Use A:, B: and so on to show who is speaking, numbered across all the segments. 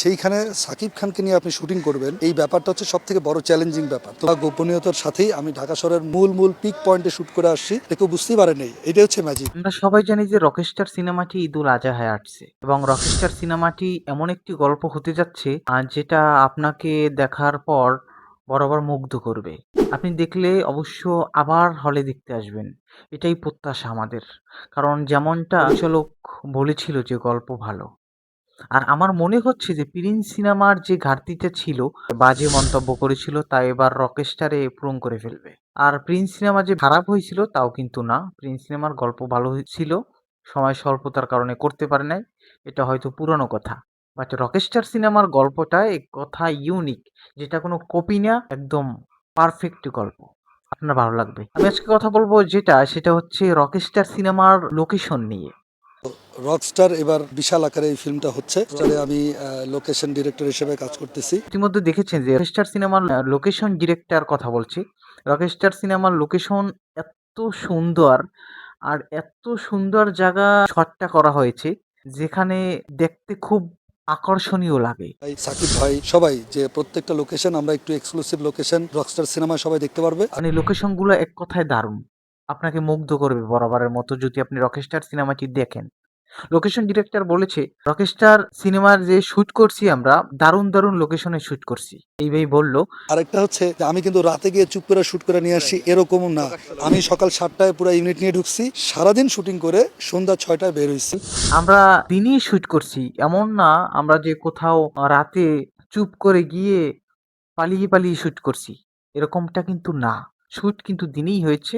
A: সেইখানে সাকিব খানকে নিয়ে আপনি শুটিং করবেন, এই ব্যাপারটা হচ্ছে সব থেকে বড় চ্যালেঞ্জিং ব্যাপার। তো গোপনীয়তার সাথেই আমি ঢাকা শহরের মূল পিক পয়েন্টে শুট করে আসছি, কেউ বুঝতেই পারেনি। এটাই হচ্ছে ম্যাজিক।
B: আমরা সবাই জানি যে রকস্টার সিনেমাটি ঈদুল আজহায় আসছে এবং রকস্টার সিনেমাটি এমন একটি গল্প হতে যাচ্ছে যেটা আপনাকে দেখার পর বরাবর মুগ্ধ করবে। আপনি দেখলে অবশ্য আবার হলে দেখতে আসবেন, এটাই প্রত্যাশা আমাদের। কারণ যেমনটা পরিচালক বলেছিল যে গল্প ভালো, আর আমার মনে হচ্ছে যে প্রিন্স সিনেমার যে ঘাটতিটা ছিল, বাজে মন্তব্য করেছিল, তা এবার রকস্টারে পূরণ করে ফেলবে। আর প্রিন্স সিনেমা যে খারাপ হয়েছিল তাও কিন্তু না, প্রিন্স সিনেমার গল্প ভালো ছিল, সময় স্বল্পতার কারণে করতে পারে নাই, এটা হয়তো পুরনো কথা। বাট রকস্টার সিনেমার গল্পটা এক কথা ইউনিক, যেটা কোনো কপি না, একদম পারফেক্ট গল্প। আপনার ভালো লাগবে। আমি আজকে কথা বলবো সেটা হচ্ছে রকস্টার সিনেমার লোকেশন নিয়ে।
A: রকস্টার এবার বিশাল আকারে এই ফিল্মটা হচ্ছে। আমি লোকেশন ডিরেক্টর হিসেবে কাজ করতেছি।
B: ইতিমধ্যে দেখেছেন যে রকস্টার সিনেমার লোকেশন ডিরেক্টর কথা বলছি। রকস্টার সিনেমার লোকেশন এত সুন্দর, আর এত সুন্দর জায়গা শটটা করা হয়েছে যেখানে দেখতে খুব আকর্ষণীয় লাগে।
A: সাকিব ভাই সবাই যে প্রত্যেকটা লোকেশন আমরা একটু এক্সক্লুসিভ লোকেশন রকস্টার সিনেমায় সবাই দেখতে পারবে।
B: মানে লোকেশনগুলো এক কথায় দারুণ, আপনাকে মুগ্ধ করবে বরাবরের মতো যদি আপনি রকস্টার সিনেমাটি দেখেন। লোকেশন ডিরেক্টর বলেছে রকস্টার সিনেমার যে শুট করছি আমরা দারুণ দারুণ লোকেশনে শুট করছি, এইভাবেই বললো।
A: আরেকটা হচ্ছে যে আমি কিন্তু রাতে গিয়ে চুপ করে শুট করে নিয়ে আসছি এরকম না, আমি সকাল 7টায় পুরো ইউনিট নিয়ে ঢুকছি, সারাদিন শুটিং করে সন্ধ্যা 6টায় বের হয়েছি।
B: আমরা দিনই শুট করছি, এমন না আমরা যে কোথাও রাতে চুপ করে গিয়ে পালিয়ে পালিয়ে শুট করছি, এরকমটা কিন্তু না। শুট কিন্তু দিনেই হয়েছে।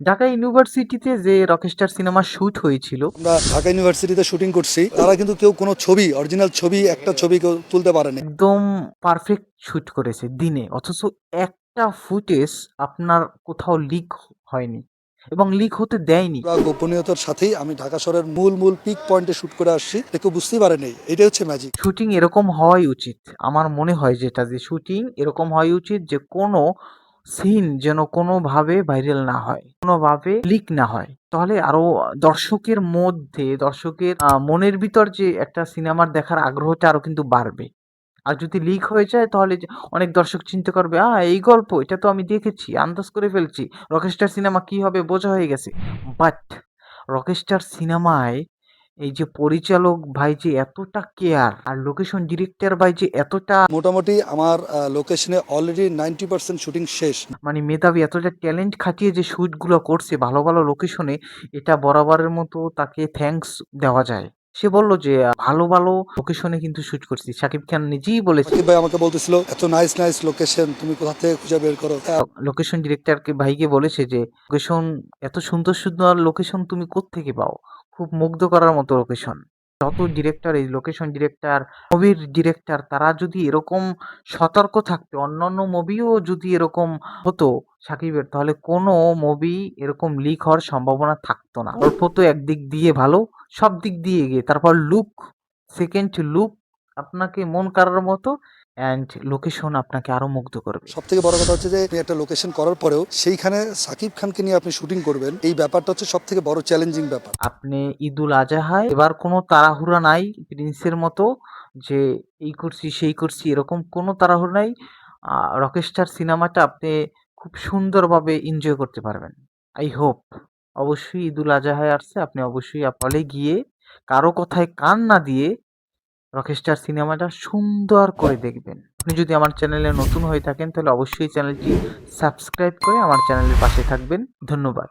B: ঢাকা ইউনিভার্সিটিতে যে রকস্টার সিনেমা শুট হয়েছিল,
A: আমরা ঢাকা ইউনিভার্সিটিতে শুটিং করছি, তারা কিন্তু কেউ কোনো ছবি অরিজিনাল ছবি একটা ছবি কেউ তুলতে পারেনি।
B: একদম পারফেক্ট শুট করেছে দিনে, অথচ একটা ফুটেজ আপনার কোথাও লিক হয়নি এবং লিক হতে দেয়নি।
A: গোপনীয়তার সাথেই আমি ঢাকা শহরের মূল পিক পয়েন্টে শুট করে আসছি, কেউ বুঝতেই পারেনি। এটাই হচ্ছে ম্যাজিক।
B: শুটিং এরকম হওয়াই উচিত, আমার মনে হয় যে শুটিং এরকম হওয়াই উচিত যে কোনো সিন যেন কোনোভাবে ভাইরাল না হয়, কোনোভাবে লিক না হয়, তাহলে আরো দর্শকের মনের ভিতর যে একটা সিনেমার দেখার আগ্রহটা আরো কিন্তু বাড়বে। আর যদি লিক হয়ে যায় তাহলে যে অনেক দর্শক চিন্তা করবে, এই গল্প এটা তো আমি দেখেছি, আন্দাজ করে ফেলছি, রকস্টার সিনেমা কি হবে বোঝা হয়ে গেছে। বাট রকস্টার সিনেমায় এই যে পরিচালক ভাই যে এতটা কেয়ার, আর লোকেশন ডিরেক্টর ভাই যে এতটা
A: মোটামুটি আমার লোকেশনে অলরেডি 90% শুটিং শেষ।
B: মানে মেধাবী, এতটা ট্যালেন্ট খাটিয়ে যে শুট গুলো করছে ভালো ভালো লোকেশনে, এটা বরাবরের মতো তাকে থ্যাঙ্কস দেওয়া যায়। সে বলল যে ভালো ভালো লোকেশনে কিন্তু শুট করছি, শাকিব খান নিজেই বলেছে।
A: সাকিব ভাই আমাকে বলতেছিল এত নাইস লোকেশন তুমি কোথা থেকে খুঁজে বের করো।
B: লোকেশন ডিরেক্টরকে ভাইকে বলেছে যে লোকেশন, এত সুন্দর সুন্দর লোকেশন তুমি কোত্থেকে পাও, খুব মুগ্ধ করার মতো লোকেশন। যত ডিরেক্টর, এই লোকেশন ডিরেক্টর, মুভির ডিরেক্টর, তারা যদি এরকম সতর্ক থাকতো, অন্যান্য মুভিও যদি এরকম হতো সাকিবের, তাহলে কোনো মুভি এরকম লিক হওয়ার সম্ভাবনা থাকতো না। গল্প তো একদিক দিয়ে ভালো, সব দিক দিয়ে এগিয়ে, তারপর লুক, সেকেন্ড লুক আপনাকে মন কাড়ার মতো, অ্যান্ড লোকেশন আপনাকে আরো মুগ্ধ করবে।
A: সব থেকে বড় কথা হচ্ছে যে আপনি একটা লোকেশন করার পরেও সেইখানে সাকিব খানকে নিয়ে আপনি শুটিং করবেন, এই ব্যাপারটা হচ্ছে সব থেকে বড় চ্যালেঞ্জিং ব্যাপার।
B: আপনি ঈদুল আজহায় এবার কোনো তাড়াহুড়া নাই প্রিন্সের মতো, যে এই করছি সেই করছি, এরকম কোনো তাড়াহুড়ো নাই। রকস্টার সিনেমাটা আপনি খুব সুন্দরভাবে এনজয় করতে পারবেন। আই হোপ অবশ্যই ঈদুল আজহায় আসছে, আপনি অবশ্যই হলে গিয়ে কারো কথায় কান না দিয়ে রকস্টার সিনেমাটা সুন্দর করে দেখবেন। আপনি যদি আমার চ্যানেলে নতুন হয়ে থাকেন তাহলে অবশ্যই চ্যানেলটি সাবস্ক্রাইব করে আমার চ্যানেলের পাশে থাকবেন। ধন্যবাদ।